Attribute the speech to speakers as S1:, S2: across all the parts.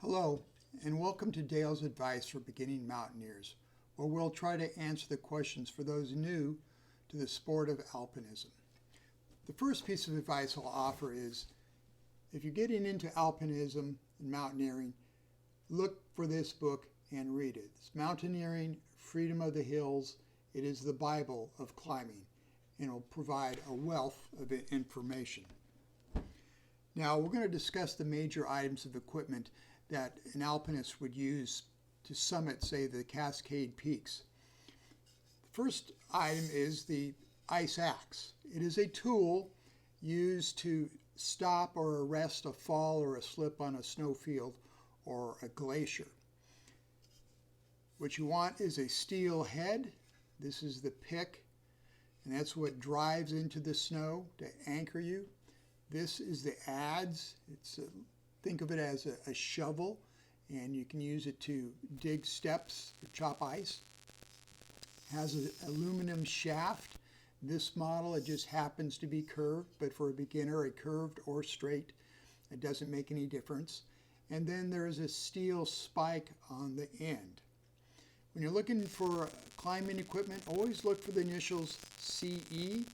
S1: Hello, and welcome to Dale's Advice for Beginning Mountaineers, where we'll try to answer the questions for those new to the sport of alpinism. The first piece of advice I'll offer is, if you're getting into alpinism and mountaineering, look for this book and read it. It's Mountaineering, Freedom of the Hills. It is the Bible of climbing, and it will provide a wealth of information. Now, we're going to discuss the major items of equipment that an alpinist would use to summit, say, the Cascade Peaks. The first item is the ice axe. It is a tool used to stop or arrest a fall or a slip on a snowfield or a glacier. What you want is a steel head. This is the pick, and that's what drives into the snow to anchor you. This is the adze. Think of it as a shovel, and you can use it to dig steps or chop ice. It has an aluminum shaft. This model, it just happens to be curved, but for a beginner, a curved or straight, it doesn't make any difference. And then there's a steel spike on the end. When you're looking for climbing equipment, always look for the initials CE.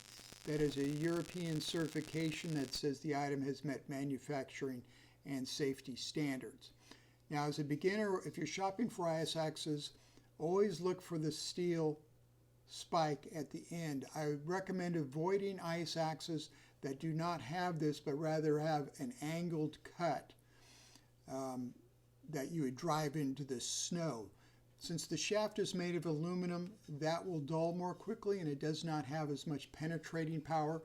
S1: That is a European certification that says the item has met manufacturing and safety standards. Now, as a beginner, if you're shopping for ice axes, always look for the steel spike at the end. I would recommend avoiding ice axes that do not have this, but rather have an angled cut that you would drive into the snow. Since the shaft is made of aluminum, that will dull more quickly, and it does not have as much penetrating power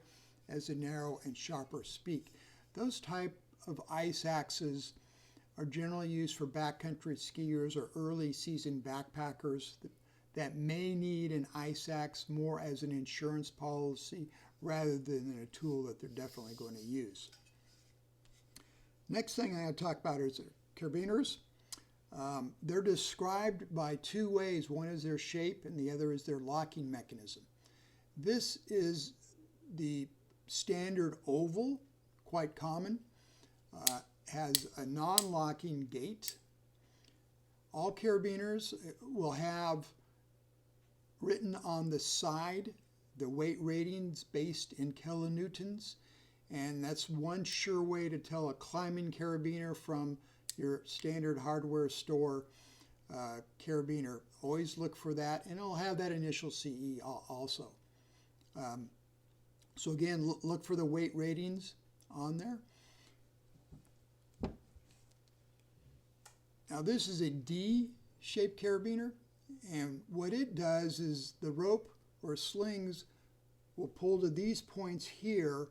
S1: as a narrow and sharper spike. Those type of ice axes are generally used for backcountry skiers or early season backpackers that may need an ice axe more as an insurance policy rather than a tool that they're definitely going to use. Next thing I'm going to talk about is carabiners. They're described by two ways. One is their shape and the other is their locking mechanism. This is the standard oval, quite common. Has a non-locking gate. All carabiners will have written on the side the weight ratings based in kilonewtons, and that's one sure way to tell a climbing carabiner from your standard hardware store carabiner. Always look for that, and it'll have that initial CE also. So again, look for the weight ratings on there. Now this is a D-shaped carabiner, and what it does is the rope or slings will pull to these points here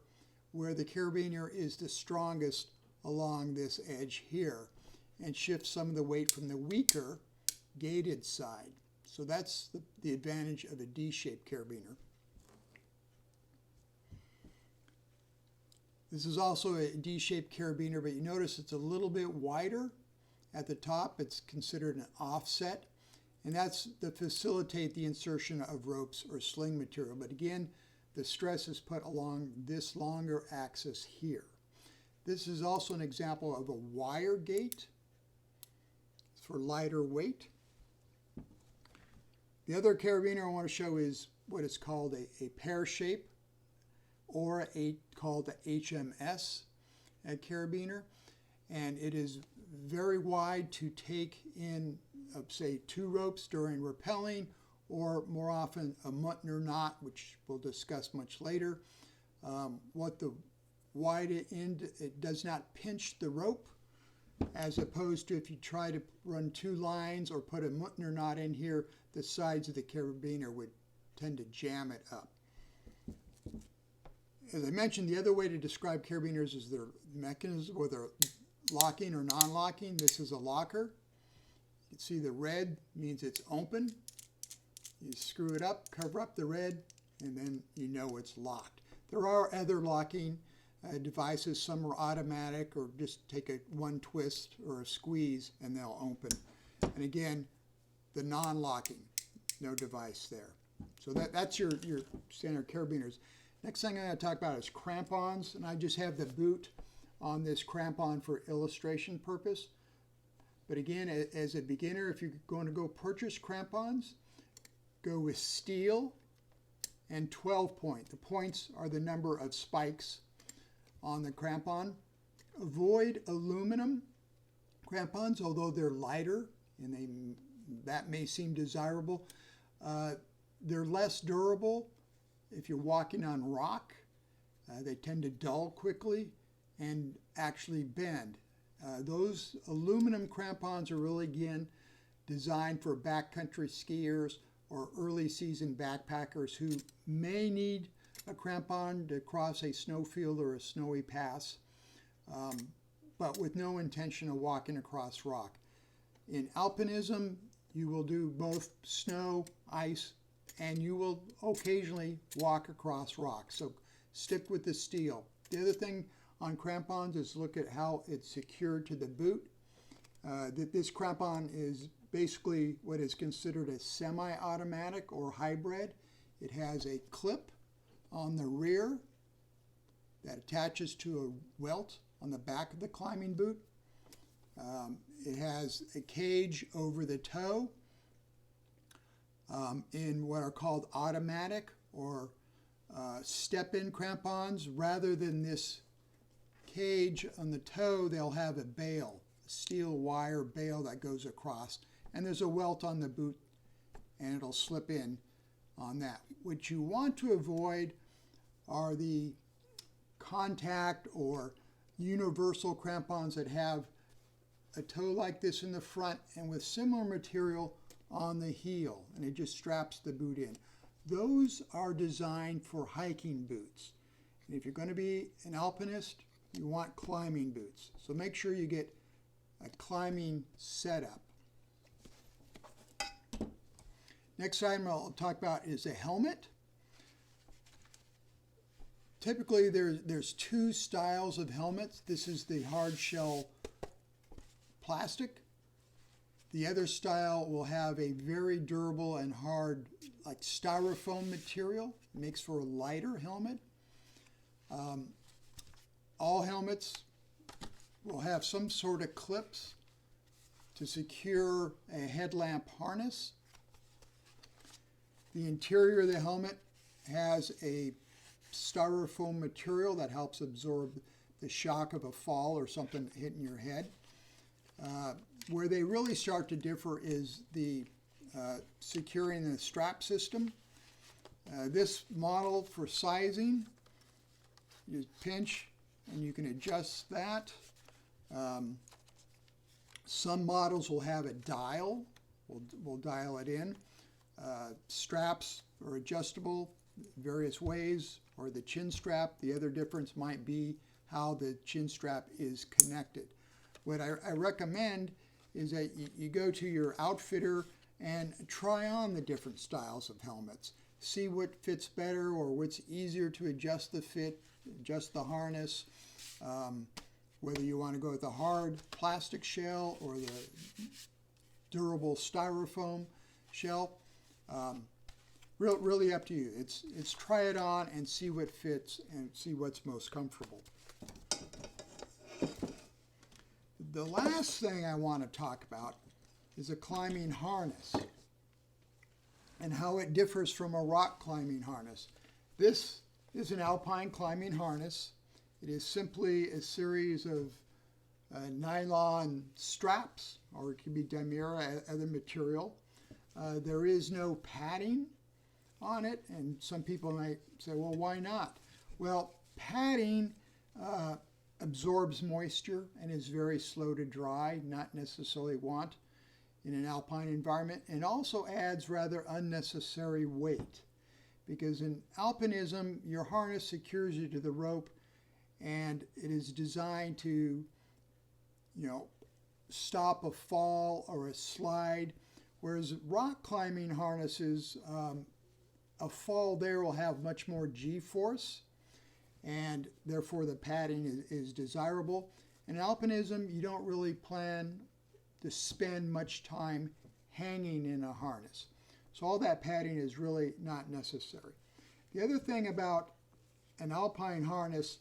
S1: where the carabiner is the strongest along this edge here, and shift some of the weight from the weaker gated side. So that's the advantage of a D-shaped carabiner. This is also a D-shaped carabiner, but you notice it's a little bit wider at the top. It's considered an offset, and that's to facilitate the insertion of ropes or sling material. But again, the stress is put along this longer axis here. This is also an example of a wire gate for lighter weight. The other carabiner I want to show is what is called a pear shape, or called the HMS carabiner, and it is very wide to take in, say, 2 ropes during rappelling, or more often a Muntner knot, which we'll discuss much later. What the wide end, it does not pinch the rope, as opposed to if you try to run 2 lines or put a Muntner knot in here, the sides of the carabiner would tend to jam it up. As I mentioned, the other way to describe carabiners is their mechanism, whether locking or non-locking. This is a locker. You can see the red means it's open. You screw it up, cover up the red, and then you know it's locked. There are other locking devices. Some are automatic, or just take one twist or a squeeze and they'll open. And again, the non-locking, no device there. So that's your standard carabiners. Next thing I'm going to talk about is crampons, and I just have the boot on this crampon for illustration purpose. But again, as a beginner, if you're going to go purchase crampons, go with steel and 12 point. The points are the number of spikes on the crampon. Avoid aluminum crampons, although they're lighter and that may seem desirable. They're less durable if you're walking on rock. They tend to dull quickly and actually bend. Those aluminum crampons are really, again, designed for backcountry skiers or early season backpackers who may need a crampon to cross a snowfield or a snowy pass, but with no intention of walking across rock. In alpinism, you will do both snow, ice, and you will occasionally walk across rock. So stick with the steel. The other thing on crampons is look at how it's secured to the boot. This crampon is basically what is considered a semi-automatic or hybrid. It has a clip on the rear that attaches to a welt on the back of the climbing boot. It has a cage over the toe in what are called automatic or step-in crampons. Rather than this cage on the toe, they'll have a bail, a steel wire bail that goes across, and there's a welt on the boot and it'll slip in on that. What you want to avoid are the contact or universal crampons that have a toe like this in the front and with similar material on the heel, and it just straps the boot in. Those are designed for hiking boots. And if you're going to be an alpinist, you want climbing boots. So make sure you get a climbing setup. Next item I'll talk about is a helmet. Typically there's two styles of helmets. This is the hard shell plastic. The other style will have a very durable and hard, like styrofoam material. It makes for a lighter helmet. All helmets will have some sort of clips to secure a headlamp harness. The interior of the helmet has a styrofoam material that helps absorb the shock of a fall or something hitting your head. Where they really start to differ is the securing the strap system. This model for sizing, you pinch and you can adjust that. Some models will have a dial. We'll dial it in. Straps are adjustable various ways, or the chin strap. The other difference might be how the chin strap is connected. What I recommend is that you go to your outfitter and try on the different styles of helmets. See what fits better or what's easier to adjust the fit, adjust the harness, whether you want to go with the hard plastic shell or the durable styrofoam shell. Really up to you. It's try it on and see what fits and see what's most comfortable. The last thing I want to talk about is a climbing harness and how it differs from a rock climbing harness. This is an alpine climbing harness. It is simply a series of nylon straps, or it can be Demira, other material. There is no padding on it, and some people might say, well, why not? Well, padding absorbs moisture and is very slow to dry, not necessarily want in an alpine environment, and also adds rather unnecessary weight. Because in alpinism, your harness secures you to the rope, and it is designed to, stop a fall or a slide. Whereas rock climbing harnesses, a fall there will have much more G-force, and therefore the padding is desirable. In alpinism, you don't really plan to spend much time hanging in a harness. So all that padding is really not necessary. The other thing about an alpine harness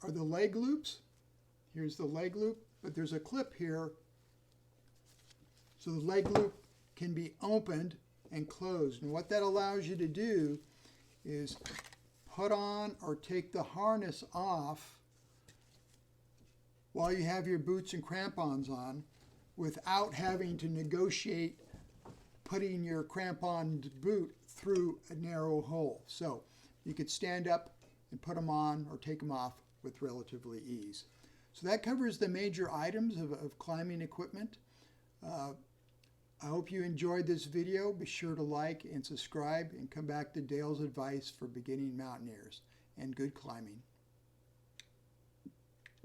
S1: are the leg loops. Here's the leg loop, but there's a clip here So the leg loop can be opened and closed. And what that allows you to do is put on or take the harness off while you have your boots and crampons on without having to negotiate putting your cramponed boot through a narrow hole. So you could stand up and put them on or take them off with relatively ease. So that covers the major items of climbing equipment. I hope you enjoyed this video. Be sure to like and subscribe and come back to Dale's advice for beginning mountaineers, and good climbing.